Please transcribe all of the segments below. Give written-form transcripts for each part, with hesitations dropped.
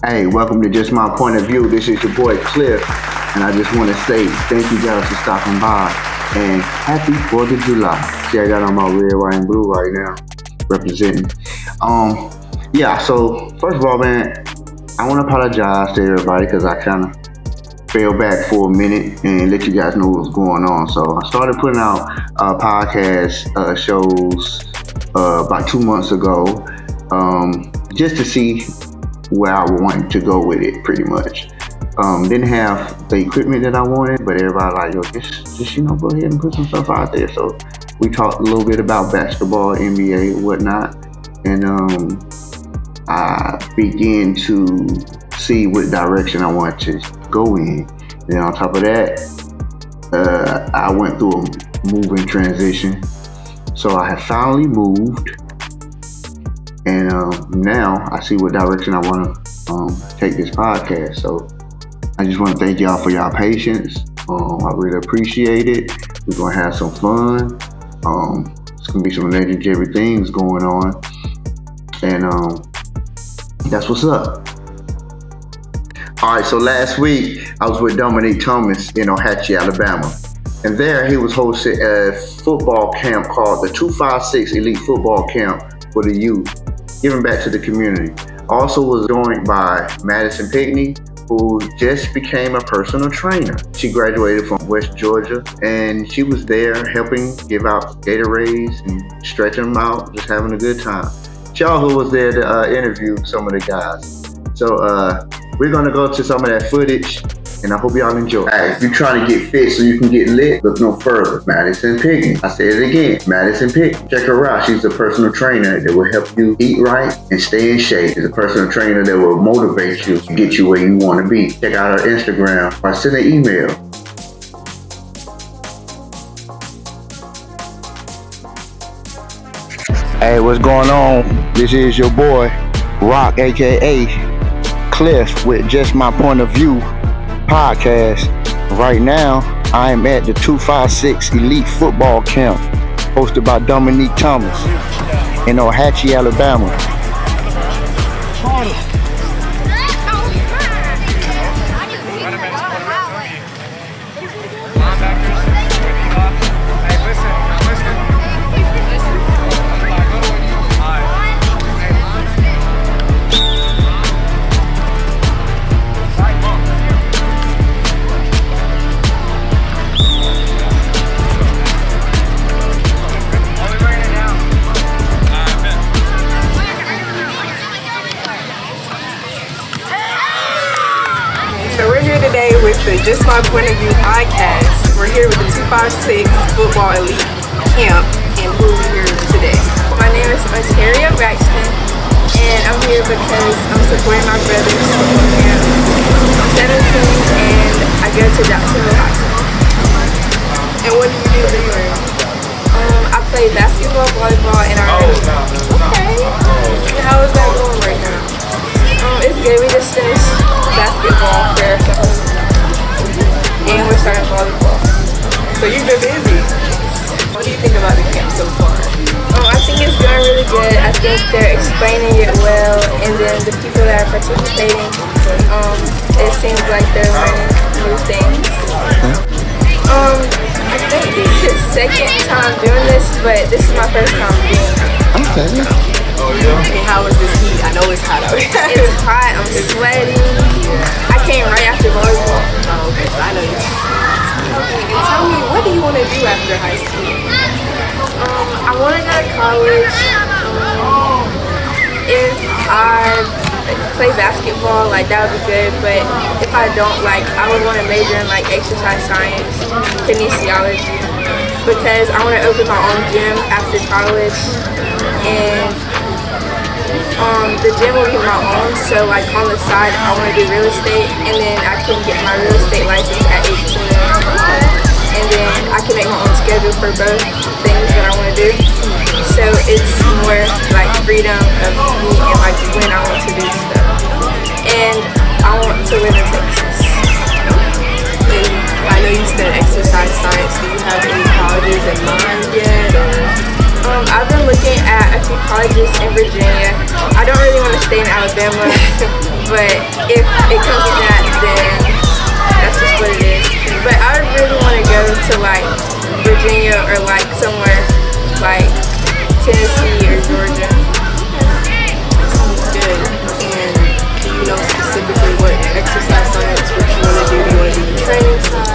Hey, welcome to Just My Point of View. This is your boy Cliff, and I just want to say thank you guys for stopping by, and happy 4th of July. See, I got on my red, white, and blue right now, representing. So first of all, man, I want to apologize to everybody because I kind of fell back for a minute and let you guys know what's going on. So I started putting out podcast shows about 2 months ago, just to see where I wanted to go with it, pretty much. Didn't have the equipment that I wanted, but everybody like, yo, just go ahead and put some stuff out there. So we talked a little bit about basketball, NBA, and whatnot, and I began to see what direction I wanted to go in. And on top of that, I went through a moving transition. So I have finally moved, and now I see what direction I want to take this podcast. So I just want to thank y'all for y'all patience. I really appreciate it. We're going to have some fun. It's going to be some legendary things going on. And that's what's up. All right, so last week I was with Domonique in Ohatchee, Alabama. And there he was hosting a football camp called the 256 Elite Football Camp for the youth, giving back to the community. Also was joined by Madison Pickney, who just became a personal trainer. She graduated from West Georgia, and she was there helping give out Gatorades and stretching them out, just having a good time. Charles was there to interview some of the guys. So we're gonna go to some of that footage, and I hope y'all enjoy. Hey, if you're trying to get fit so you can get lit, look no further. Madison Pickney. I say it again, Madison Pickney. Check her out. She's a personal trainer that will help you eat right and stay in shape. She's a personal trainer that will motivate you and get you where you want to be. Check out her Instagram or send an email. Hey, what's going on? This is your boy, Rock, aka Cliff, with Just My Point of View podcast. Right now, I am at the 256 Elite Football Camp, hosted by Domonique in Ohatchee, Alabama. Today with the Just My Point of View podcast. We're here with the 256 Football Elite Camp, and who are here today? My name is Ohatchee Braxton, and I'm here because I'm supporting my brother's football camp. I'm 17 and I go to Jacksonville High School. And what do you do there? I play basketball, volleyball, and Okay. And how is that going right now? It's good. We just finished basketball fair, and we're starting volleyball. So you've been busy. What do you think about the camp so far? I think it's going really good. I think they're explaining it well, and then the people that are participating, it seems like they're learning new things. I think this is second time doing this, but this is my first time doing it. Okay. And how is this heat? I know it's hot out here. It's hot. I'm sweating. I came right after volleyball. Oh, okay. So I know you. And tell me, what do you want to do after high school? I want to go to college. If I play basketball, that would be good. But if I don't, I would want to major in exercise science, kinesiology, because I want to open my own gym after college. And the gym will be my own, so on the side I want to do real estate, and then I can get my real estate license at 18, and then I can make my own schedule for both things that I want to do. So it's more freedom of me and when I want to do stuff. And I want to live in Texas. And I know you studied exercise science. Do you have any colleges in mind yet? I've been looking at a few colleges in Virginia. I don't really want to stay in Alabama But if it comes to that, then that's just what it is. But I would really want to go to like Virginia or like somewhere like Tennessee or Georgia. Sounds good. And do you know specifically what exercise science, what you want to do? Do you want to do the training side?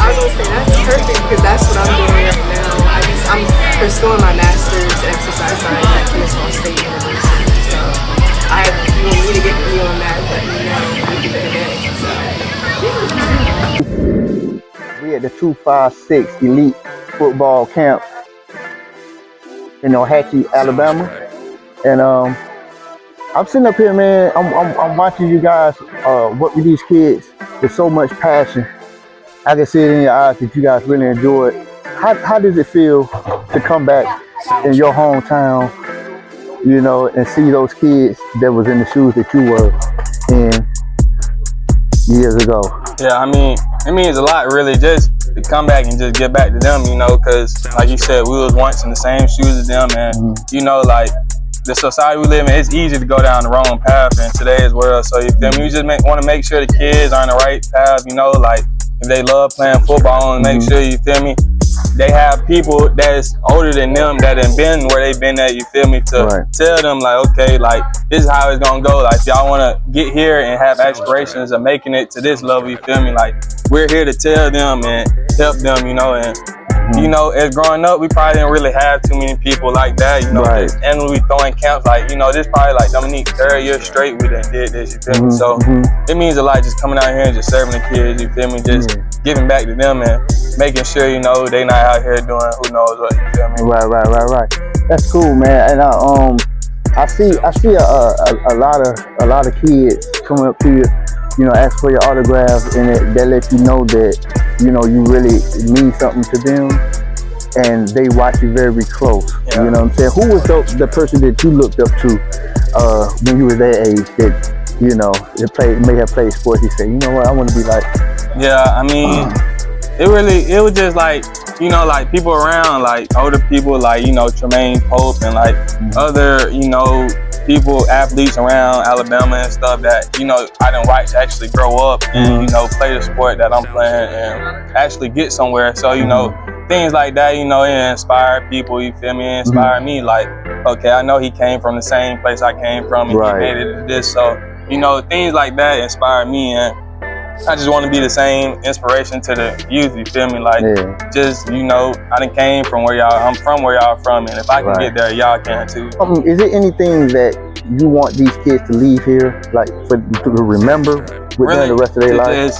I was going to say that's perfect because that's what I'm doing right now. I'm pursuing my master's in exercise science at Kennesaw State University. So you want me to get with you on that, let me know we can connect. So. We at the 256 Elite Football Camp in Ohatchee, Alabama, and I'm sitting up here, man. I'm watching you guys work with these kids with so much passion. I can see it in your eyes that you guys really enjoy it. How does it feel to come back in your hometown, you know, and see those kids that was in the shoes that you were in years ago? Yeah, I mean, it means a lot, really, just to come back and just get back to them, you know, because like you said, we was once in the same shoes as them, and you know, like the society we live in, it's easy to go down the wrong path in today's world. So you feel me? You just want to make sure the kids are on the right path, you know, like if they love playing football, and make sure, you feel me, they have people that's older than them that have been where they've been at, you feel me, to tell them like, okay, like this is how it's gonna go. Like if y'all wanna get here and have aspirations of making it to this level, you feel me, like we're here to tell them and help them, you know. And you know, as growing up, we probably didn't really have too many people like that, you know. And when we throwing camps, like, you know, this probably like Domonique, 3rd year straight we done did this, you feel me? So it means a lot just coming out here and just serving the kids, you feel me? Just giving back to them and making sure, you know, they not out here doing who knows what, you feel me? Right. That's cool, man. And I see a lot of kids coming up to you, you know, ask for your autograph, and they let you know that, you know, you really mean something to them, and they watch you very close. You know what I'm saying? Who was the person that you looked up to when you were their age that, you know, may have played sports? You say, you know what, I want to be like. Yeah, I mean, it was just like, you know, like people around, like older people, like, you know, Tremaine Pope and like other, you know, people, athletes around Alabama and stuff that, you know, I didn't watch actually grow up and, you know, play the sport that I'm playing and actually get somewhere. So, you know, things like that, you know, it inspired people, you feel me? It inspired me, like, okay, I know he came from the same place I came from and he made it to this. So, you know, things like that inspired me, and I just want to be the same inspiration to the youth, you feel me? Like, just, you know, I done came from I'm from where y'all from, and if I can get there, y'all can too. Is there anything that you want these kids to leave here, like, to remember with them the rest of their life?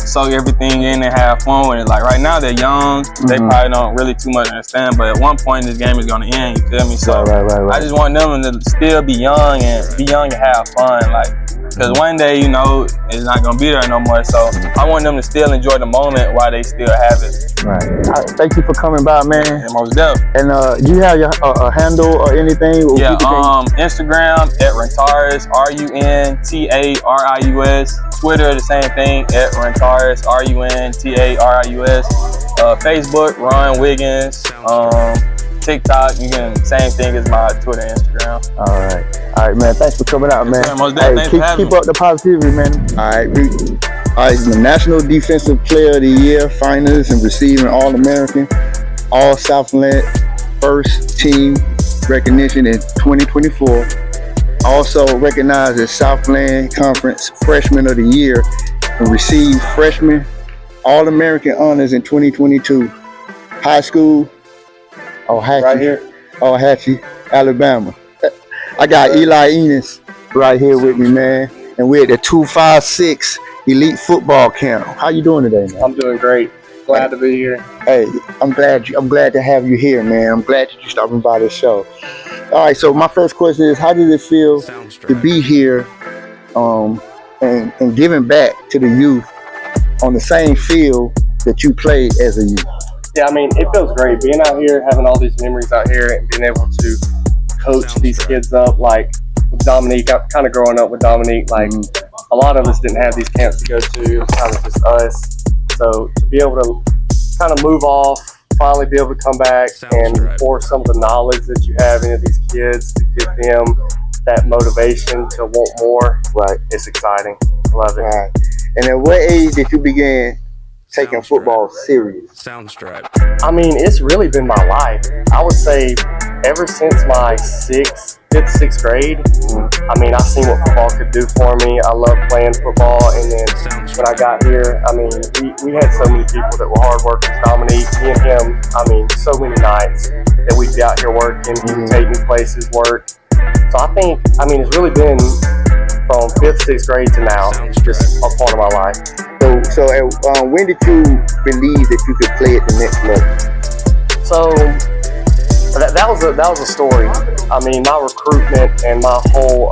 Soak everything in and have fun with it. Like right now they're young, they probably don't really too much understand, but at one point this game is gonna end, you feel me? So I just want them to still be young and have fun, like, because one day, you know, it's not gonna be there no more. So I want them to still enjoy the moment while they still have it. Thank you for coming by, man. Yeah, most definitely. And do you have your handle or anything? Yeah, Instagram at Rentarius, RUNTARIUS. Twitter, the same thing, at Rentarius, RUNTARIUS. Facebook, Ron Wiggins. TikTok, you can, same thing as my Twitter and Instagram. All right, man. Thanks for coming out, man. Keep up the positivity, man. All right, the National Defensive Player of the Year finalists and receiving All-American, All Southland First Team recognition in 2024. Also recognized as Southland Conference Freshman of the Year and received Freshman All-American honors in 2022. High school, Ohatchee, right here, Ohatchee, Alabama. I got Eli Enos right here with me, man, and we're at the 256 Elite Football Camp. How you doing today, man? I'm doing great. Glad to be here. Hey, I'm glad to have you here, man. I'm glad that you stopping by this show. All right, so my first question is, how did it feel to be here and giving back to the youth on the same field that you played as a youth? Yeah, I mean, it feels great being out here, having all these memories out here, and being able to coach these kids up. Like with Domonique, I'm kind of growing up with Domonique. Like a lot of us didn't have these camps to go to. It was kind of just us. So to be able to kind of move off finally be able to come back and pour some of the knowledge that you have into these kids to give them that motivation to want more. Right. It's exciting. Love it. Right. And at what age did you begin taking football serious? I mean, it's really been my life. I would say ever since my fifth, sixth grade. I mean, I seen what football could do for me. I love playing football. And then when I got here, I mean, we had so many people that were hard workers. Domonique, me and him, I mean, so many nights that we'd be out here working. He would take me places, work. So I think, I mean, it's really been from fifth, sixth grade to now, just a part of my life. So when did you believe that you could play at the next level? So that was a story. I mean, my recruitment and my whole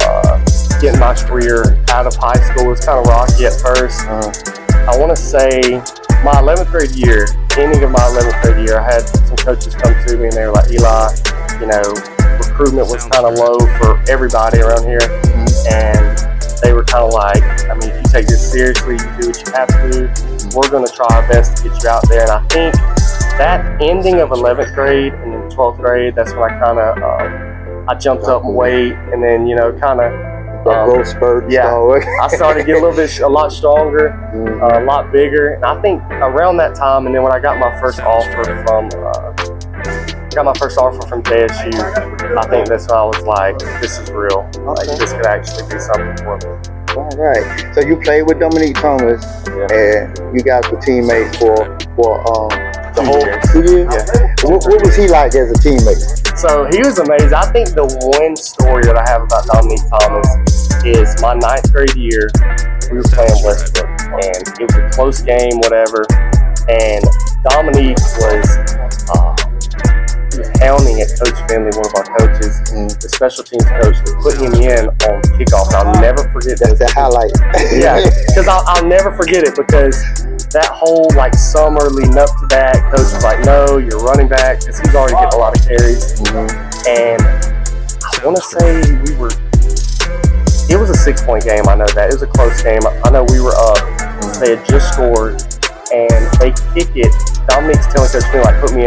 getting my career out of high school was kind of rocky at first. I want to say my 11th grade year, ending of my 11th grade year, I had some coaches come to me and they were like, Eli, you know, recruitment was kind of low for everybody around here. And they were kind of like, I mean, if you take this seriously, you do what you have to, we're going to try our best to get you out there. And I think that ending of 11th grade and then 12th grade, that's when I kind of, I jumped up in weight and then, you know, kind of, growth spurt. Yeah, I started to get a lot stronger, a lot bigger. And I think around that time, and then when I got my first offer from JSU, I think that's when I was like, this is real. Like, this could actually be something for me. All right. So you played with Domonique Thomas, and you guys were teammates for the whole 2 years. Yeah. What was he like as a teammate? So he was amazing. I think the one story that I have about Domonique Thomas is my 9th grade year. We were playing Westbrook, and it was a close game, whatever. And Domonique was hounding at Coach Finley, one of our coaches, the special teams coach, to put him in on kickoff. And I'll never forget that. That's the highlight. Yeah, because I'll never forget it, because that whole like summer leading up to that, coach was like, no, you're running back, because he's already getting a lot of carries. And I want to say it was a 6-point game. I know that. It was a close game. I know we were up. They had just scored, and they kick it. Dominique's telling Coach Finley, like, put me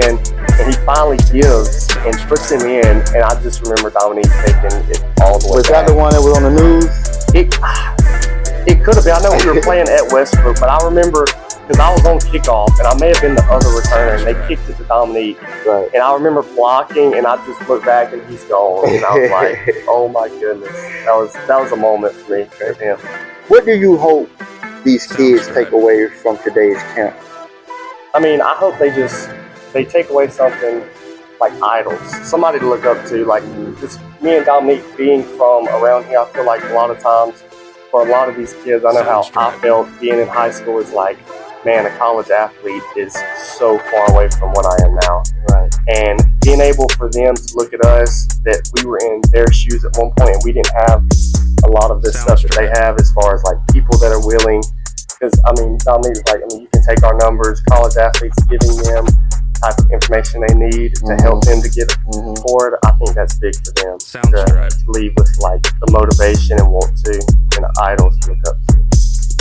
in. And he finally gives and puts him in. And I just remember Dominique taking it all the way Was that back. the one that was on the news? It could have been. I know we were playing at Westbrook, but I remember because I was on kickoff, and I may have been the other returner, and they kicked it to Dominique. Right. And I remember blocking, and I just looked back, and he's gone. And I was like, oh my goodness. That was a moment for me with him. What do you hope these kids take away from today's camp? I mean, I hope they take away something like idols, somebody to look up to. Like just me and Dominique being from around here, I feel like a lot of times for a lot of these kids, I know how I felt being in high school is like, man, a college athlete is so far away from what I am now. Right. And being able for them to look at us, that we were in their shoes at one point and we didn't have a lot of this stuff that they have as far as like people that are willing. Because, I mean, Dominique was like, you can take our numbers, college athletes giving them type of information they need to help them to get forward. I think that's big for them to leave with like the motivation and want to, and the idols to look up to.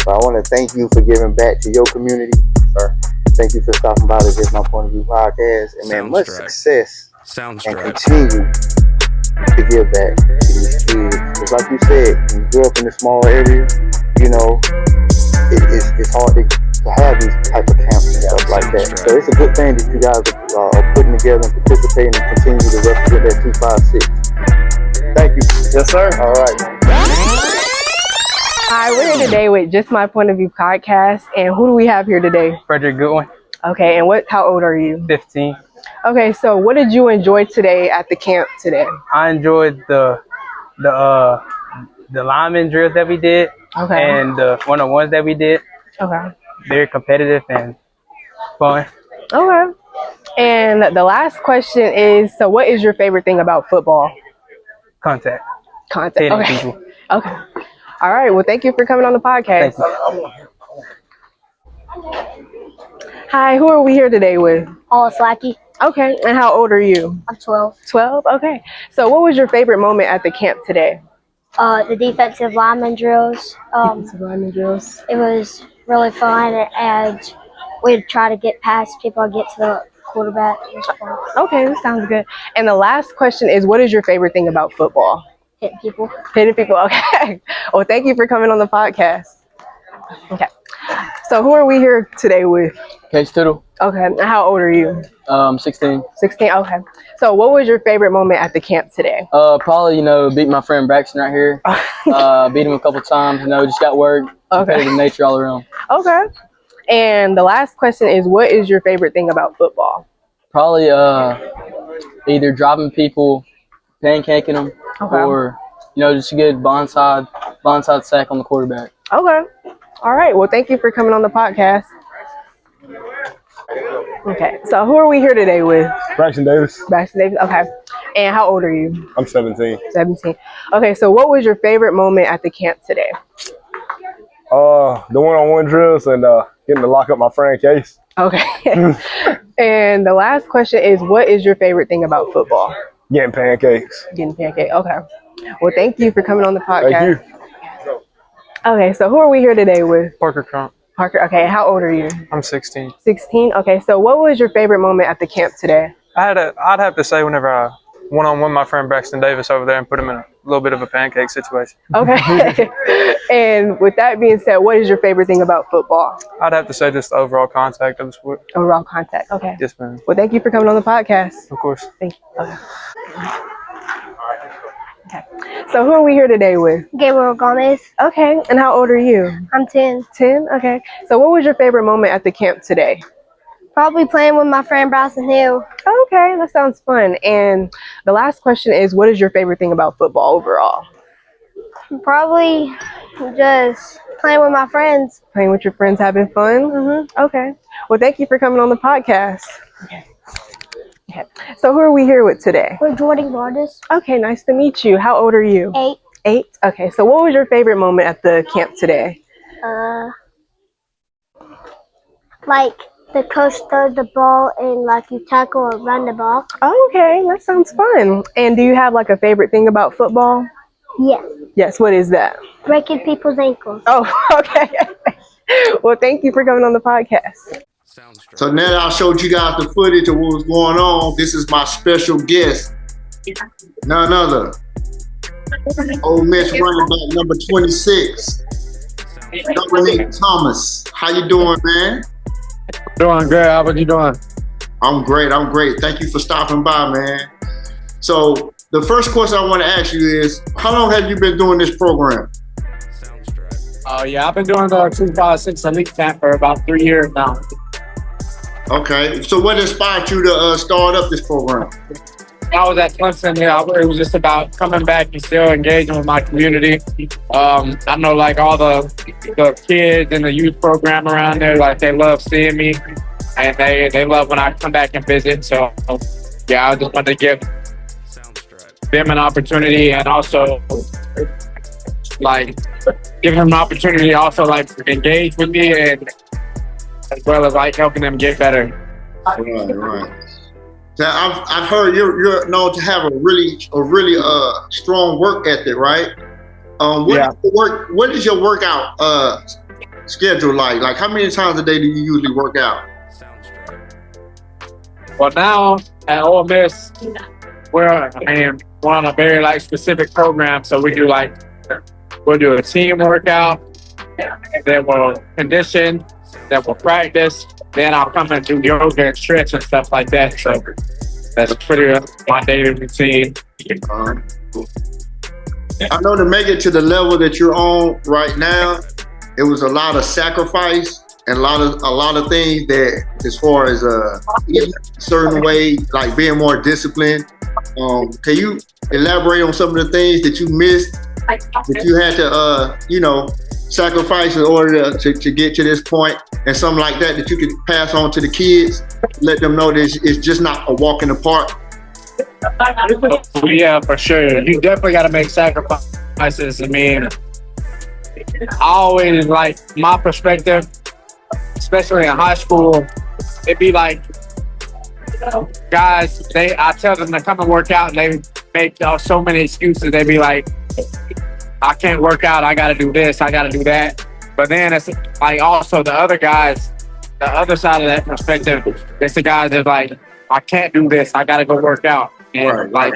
So I want to thank you for giving back to your community, sir. Thank you for stopping by to Just My Point of View podcast. And man, much success and continue to give back to these kids. Because like you said, when you grew up in a small area, you know, it's hard to have these type of camps and stuff like that. So it's a good thing that you guys are putting together and participating and continue to represent that 256. Thank you. Yes, sir. All right. Hi, we're here today with Just My Point of View podcast, and who do we have here today? Frederick Goodwin, Okay, and how old are you? 15. Okay, so what did you enjoy today at the camp today? I enjoyed the lineman drills that we did, and the one-on-ones that we did. Okay. Very competitive and fun. Okay. And the last question is, so what is your favorite thing about football? Contact. Contact. Hitting Okay. people. Okay. All right. Well, thank you for coming on the podcast. Thank you. Hi, who are we here today with? Ole Slacky. Okay. And how old are you? I'm 12. 12? Okay. So what was your favorite moment at the camp today? The defensive lineman drills. Lineman drills. It was really fun, and we'd try to get past people and get to quarterback. Okay, that sounds good. And the last question is, what is your favorite thing about football? Hit people. Hitting people. Okay. Well, thank you for coming on the podcast. Okay. So who are we here today with? Case Tittle, Okay. And how old are you? 16. 16. Okay. So what was your favorite moment at the camp today? Probably, beat my friend Braxton right here. Beat him a couple times, just got work. Competitive nature all around. Okay. And the last question is, what is your favorite thing about football? Probably either dropping people, pancaking them, or, just a good blindside sack on the quarterback. Okay. All right. Well, thank you for coming on the podcast. Okay. So who are we here today with? Braxton Davis. Braxton Davis. Okay. And how old are you? I'm 17. 17. Okay. So what was your favorite moment at the camp today? The one-on-one drills and getting to lock up my friend Case. Okay. And the last question is, what is your favorite thing about football? Getting pancakes. Getting pancake. Okay. Well, thank you for coming on the podcast. Thank you. Okay. So who are we here today with? Parker Crump. Parker. Okay. How old are you? I'm 16. 16. Okay. So what was your favorite moment at the camp today? I'd have to say whenever I one-on-one my friend Braxton Davis over there and put him in a little bit of a pancake situation. Okay. And with that being said, what is your favorite thing about football? I'd have to say just the overall contact of the sport. Overall contact. Okay. Yes, ma'am. Well, thank you for coming on the podcast. Of course. Thank you. Okay. So who are we here today with? Gabriel Gomez. Okay. And how old are you? I'm 10. 10. Okay. So what was your favorite moment at the camp today? Probably playing with my friend Bryson Hill. Okay. That sounds fun. And the last question is, what is your favorite thing about football overall? Probably just playing with my friends. Playing with your friends, having fun? Mm-hmm. Okay. Well, thank you for coming on the podcast. Okay. So who are we here with today? We're Jordan Gardis. Okay, nice to meet you. How old are you? 8. 8? Okay, so what was your favorite moment at the camp today? Like the coach throws the ball and like you tackle or run the ball. Okay, that sounds fun. And do you have like a favorite thing about football? Yes. Yes, what is that? Breaking people's ankles. Oh, okay. Well, thank you for coming on the podcast. So now that I showed you guys the footage of what was going on, this is my special guest, none other, Ole Miss running back number 26, Domonique Thomas. How you doing, man? Doing good. How about you doing? I'm great. Thank you for stopping by, man. So the first question I want to ask you is, how long have you been doing this program? Yeah, I've been doing the 256 Elite Camp for about 3 years now. Okay. So what inspired you to start up this program? I was at Clemson. It was just about coming back and still engaging with my community. I know like all the kids in the youth program around there, like they love seeing me, and they love when I come back and visit. So yeah, I just wanted to give them an opportunity, and also like give them an opportunity to also like engage with me, and as well as like helping them get better. Right. Now I've heard you're known to have a really strong work ethic, right? What is your workout schedule like? Like how many times a day do you usually work out? Well, now at Ole Miss, we're on a very like specific program, so we'll do a team workout, then we'll condition, then we'll practice, then I'll come and do yoga and stretch and stuff like that. So that's pretty much my daily routine. I know to make it to the level that you're on right now, it was a lot of sacrifice and a lot of things that, as far as eating a certain way, like being more disciplined. Can you elaborate on some of the things that you missed, that you had to sacrifice in order to get to this point, and something like that you could pass on to the kids, let them know that it's just not a walk in the park? Yeah, for sure. You definitely got to make sacrifices. I mean, I always like my perspective, especially in high school, it'd be like guys, I tell them to come and work out, and they make so many excuses. They be like, I can't work out, I gotta do this, I gotta do that. But then it's like also the other guys, the other side of that perspective, it's the guys that like, I can't do this. I got to go work out. And like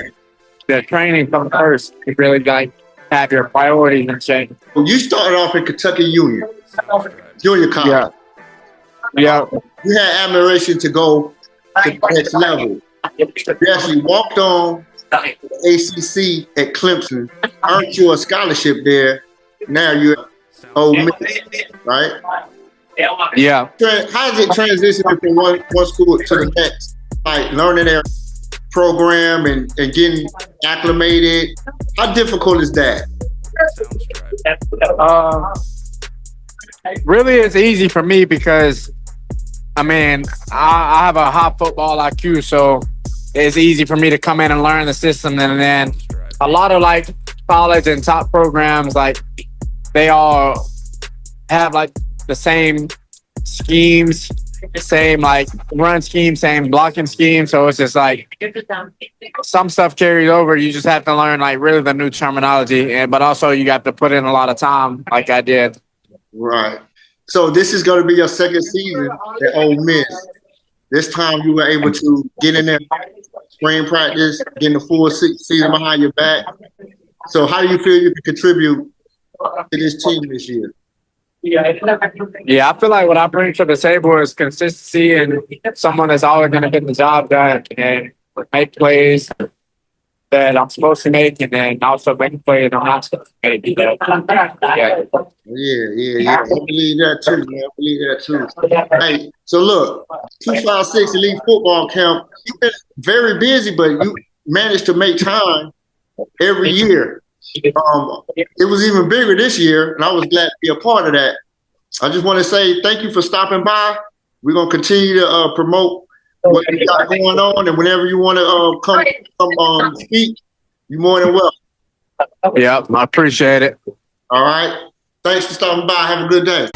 the training comes first. You really like have your priorities in check. Well, you started off in Kentucky Union, junior college. Yeah. You had admiration to go to the next level. You actually walked on the ACC at Clemson, earned you a scholarship there. Now you're at Ole Miss, right? Yeah. How does it transition from one school to the next? Like learning their program and getting acclimated. How difficult is that? Really, it's easy for me because, I mean, I have a high football IQ, so it's easy for me to come in and learn the system. And then a lot of like college and top programs, like they all have like the same schemes, same like run scheme, same blocking scheme. So it's just like some stuff carries over. You just have to learn like really the new terminology, but also you got to put in a lot of time, like I did. Right. So this is going to be your second season at Ole Miss. This time you were able to get in there, spring practice, getting the full season behind your back. So how do you feel you can contribute to this team this year? Yeah, I feel like what I bring to the table is consistency and someone that's always going to get the job done and make plays that I'm supposed to make, and then also make plays I'm not supposed to make. Yeah. I believe that too, man. I believe that too. Hey, so look, 256 Elite Football Camp, you've been very busy, but you managed to make time every year. It was even bigger this year, and I was glad to be a part of that. I just want to say thank you for stopping by. We're going to continue to promote what you got going on, and whenever you want to come speak, you're more than welcome. Yeah, I appreciate it. All right. Thanks for stopping by. Have a good day.